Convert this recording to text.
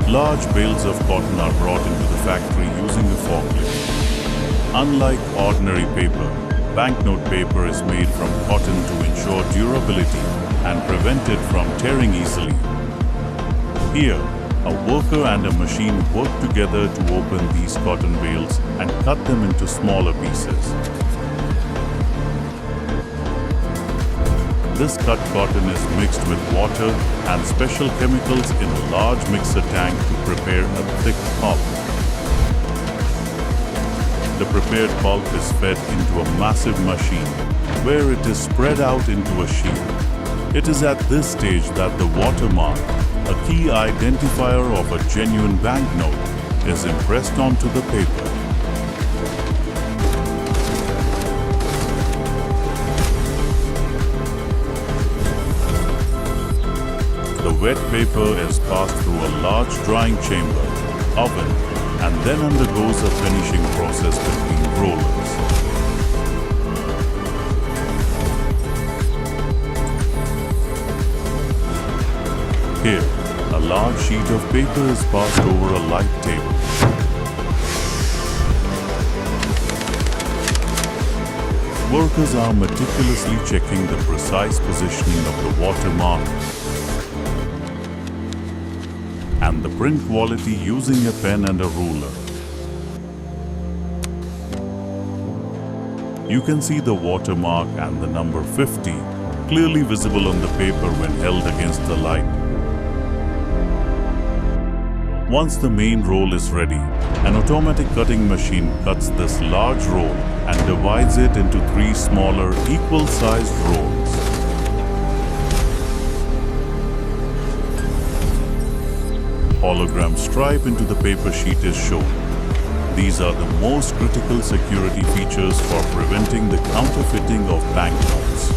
Large bales of cotton are brought into the factory using a forklift. Unlike ordinary paper, banknote paper is made from cotton to ensure durability and prevent it from tearing easily. Here, a worker and a machine work together to open these cotton bales and cut them into smaller pieces. This cut cotton is mixed with water and special chemicals in a large mixer tank to prepare a thick pulp. The prepared pulp is fed into a massive machine where it is spread out into a sheet. It is at this stage that the watermark, a key identifier of a genuine banknote, is impressed onto the paper. The wet paper is passed through a large drying chamber, oven, and then undergoes a finishing process between rollers. Here, a large sheet of paper is passed over a light table. Workers are meticulously checking the precise positioning of the watermark and the print quality using a pen and a ruler. You can see the watermark and the number 50 clearly visible on the paper when held against the light. Once the main roll is ready, an automatic cutting machine cuts this large roll and divides it into 3 smaller, equal-sized rolls. Hologram stripe into the paper sheet is shown. These are the most critical security features for preventing the counterfeiting of banknotes.